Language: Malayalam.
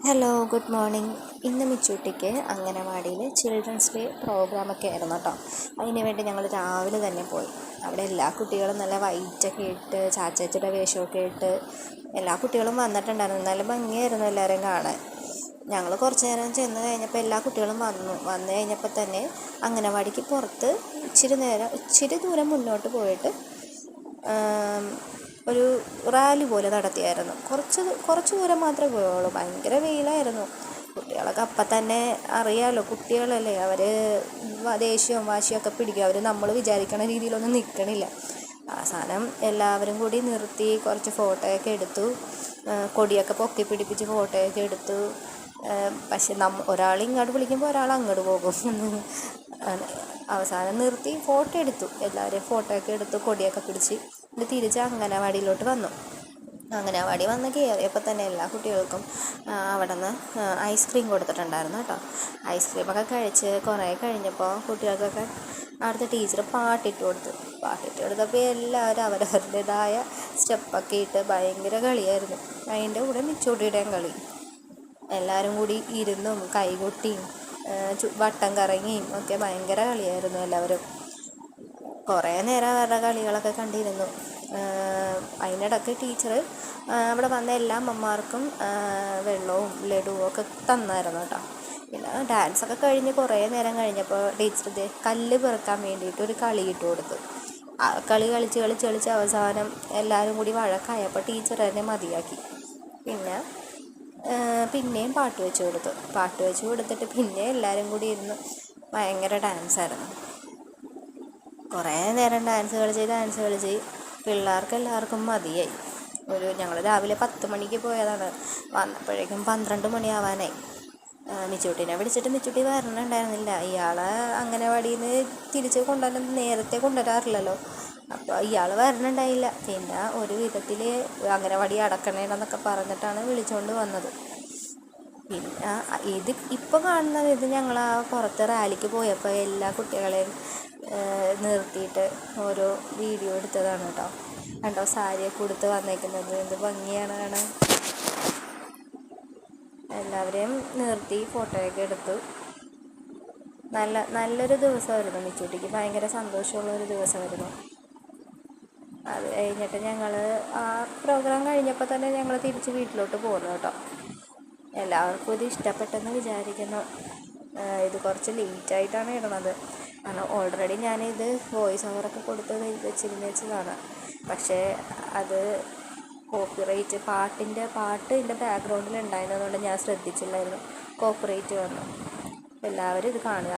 Hello, good morning. ഇന്ന് മിച്ചൂട്ടിക്ക് അംഗനവാടിയിൽ ചിൽഡ്രൻസ് ഡേ പ്രോഗ്രാമൊക്കെ ആയിരുന്നു കേട്ടോ. അതിന് വേണ്ടി ഞങ്ങൾ രാവിലെ തന്നെ പോയി. അവിടെ എല്ലാ കുട്ടികളും നല്ല വൈറ്റൊക്കെ ഇട്ട് ചാച്ചാച്ചിയുടെ വേഷമൊക്കെ ഇട്ട് എല്ലാ കുട്ടികളും വന്നിട്ടുണ്ടായിരുന്നു. നല്ല ഭംഗിയായിരുന്നു എല്ലാവരെയും കാണാൻ. ഞങ്ങൾ കുറച്ച് നേരം ചെന്ന് കഴിഞ്ഞപ്പോൾ എല്ലാ കുട്ടികളും വന്നു കഴിഞ്ഞപ്പോൾ തന്നെ അംഗനവാടിക്ക് പുറത്ത് ഇച്ചിരി ദൂരം മുന്നോട്ട് പോയിട്ട് ഒരു റാലി പോലെ നടത്തിയായിരുന്നു. കുറച്ച് ദൂരം മാത്രമേ പോയുള്ളൂ. ഭയങ്കര വെയിലായിരുന്നു. കുട്ടികളൊക്കെ അപ്പം തന്നെ അറിയാമല്ലോ, കുട്ടികളല്ലേ, അവർ ദേഷ്യവും വാശിയൊക്കെ പിടിക്കും. അവർ നമ്മൾ വിചാരിക്കണ രീതിയിലൊന്നും നിൽക്കണില്ല. അവസാനം എല്ലാവരും കൂടി നിർത്തി കുറച്ച് ഫോട്ടോയൊക്കെ എടുത്തു. കൊടിയൊക്കെ പൊക്കി പിടിപ്പിച്ച് ഫോട്ടോയൊക്കെ എടുത്തു. പക്ഷെ ഒരാൾ ഇങ്ങോട്ട് വിളിക്കുമ്പോൾ ഒരാൾ അങ്ങോട്ട് പോകും. അവസാനം നിർത്തി ഫോട്ടോ എടുത്തു. എല്ലാവരെയും ഫോട്ടോയൊക്കെ എടുത്തു, കൊടിയൊക്കെ പിടിച്ച് തിരിച്ച് അംഗനവാടിയിലോട്ട് വന്നു. അംഗനവാടി വന്ന് കയറിയപ്പോൾ തന്നെ എല്ലാ കുട്ടികൾക്കും അവിടെ നിന്ന് ഐസ്ക്രീം കൊടുത്തിട്ടുണ്ടായിരുന്നു കേട്ടോ. ഐസ്ക്രീമൊക്കെ കഴിച്ച് കുറേ കഴിഞ്ഞപ്പോൾ കുട്ടികൾക്കൊക്കെ അവിടുത്തെ ടീച്ചർ പാട്ടിട്ട് കൊടുത്തപ്പോൾ എല്ലാവരും അവരവരുടേതായ സ്റ്റെപ്പൊക്കെ ഇട്ട് ഭയങ്കര കളിയായിരുന്നു. അതിൻ്റെ കൂടെ മിച്ചൂട്ടിയുടെയും കളി. എല്ലാവരും കൂടി ഇരുന്നും കൈകൊട്ടിയും വട്ടം കറങ്ങിയും ഒക്കെ ഭയങ്കര കളിയായിരുന്നു എല്ലാവരും. കുറേ നേരം അവരുടെ കളികളൊക്കെ കണ്ടിരുന്നു. അതിനിടയ്ക്ക് ടീച്ചർ അവിടെ വന്ന എല്ലാ അമ്മമാർക്കും വെള്ളവും ലഡുവും ഒക്കെ തന്നായിരുന്നു കേട്ടോ. പിന്നെ ഡാൻസൊക്കെ കഴിഞ്ഞ് കുറേ നേരം കഴിഞ്ഞപ്പോൾ ടീച്ചർ കല്ല് പെറുക്കാൻ വേണ്ടിയിട്ട് ഒരു കളി ഇട്ട് കൊടുത്തു. ആ കളി കളിച്ച് അവസാനം എല്ലാവരും കൂടി വഴക്കായപ്പോൾ ടീച്ചർ തന്നെ മതിയാക്കി. പിന്നെയും പാട്ട് വെച്ച് കൊടുത്തിട്ട് പിന്നെ എല്ലാവരും കൂടി ഇരുന്ന് ഭയങ്കര ഡാൻസായിരുന്നു. കുറേ നേരം ഡാൻസ് കളിച്ച് പിള്ളേർക്ക് എല്ലാവർക്കും മതിയായി. ഞങ്ങൾ രാവിലെ 10 മണിക്ക് പോയതാണ്. വന്നപ്പോഴേക്കും 12 മണിയാവാനായി. മിച്ചൂട്ടിനെ വിളിച്ചിട്ട് മിച്ചൂട്ടി വരണുണ്ടായിരുന്നില്ല. ഇയാളെ അംഗനവാടിയിൽ നിന്ന് തിരിച്ച് നേരത്തെ കൊണ്ടുവരാറില്ലല്ലോ. അപ്പോൾ ഇയാൾ വരണുണ്ടായില്ല. പിന്നെ ഒരു വിധത്തിൽ അംഗനവാടി അടക്കണേന്നൊക്കെ പറഞ്ഞിട്ടാണ് വിളിച്ചുകൊണ്ട് വന്നത്. പിന്നെ ഇപ്പോൾ കാണുന്നത് ഞങ്ങൾ ആ പുറത്ത് റാലിക്ക് പോയപ്പോൾ എല്ലാ കുട്ടികളെയും നിർത്തിയിട്ട് ഓരോ വീഡിയോ എടുത്തതാണ് കേട്ടോ. കണ്ടോ, സാരിയൊക്കെ കൊടുത്ത് വന്നേക്കുന്നത് എന്ത് ഭംഗിയാണ് കാണാൻ. എല്ലാവരെയും നിർത്തി ഫോട്ടോയൊക്കെ എടുത്തു. നല്ലൊരു ദിവസമായിരുന്നു. മിച്ചൂട്ടിക്ക് ഭയങ്കര സന്തോഷമുള്ളൊരു ദിവസമായിരുന്നു. അത് കഴിഞ്ഞിട്ട് ഞങ്ങൾ ആ പ്രോഗ്രാം കഴിഞ്ഞപ്പോൾ തന്നെ ഞങ്ങൾ തിരിച്ച് വീട്ടിലോട്ട് പോന്നു കേട്ടോ. എല്ലാവർക്കും ഇത് ഇഷ്ടപ്പെട്ടെന്ന് വിചാരിക്കുന്നു. ഇത് കുറച്ച് ലേറ്റായിട്ടാണ് ഇടുന്നത്. കാരണം ഓൾറെഡി ഞാനിത് വോയിസ് ഓവറൊക്കെ കൊടുത്ത് വെച്ചതാണ്. പക്ഷേ അത് കോപ്പിറൈറ്റ് പാട്ട് എൻ്റെ ബാക്ക്ഗ്രൗണ്ടിൽ ഉണ്ടായിരുന്നതുകൊണ്ട് ഞാൻ ശ്രദ്ധിച്ചില്ലായിരുന്നു. കോപ്പിറൈറ്റ് വന്നു. എല്ലാവരും ഇത് കാണുക.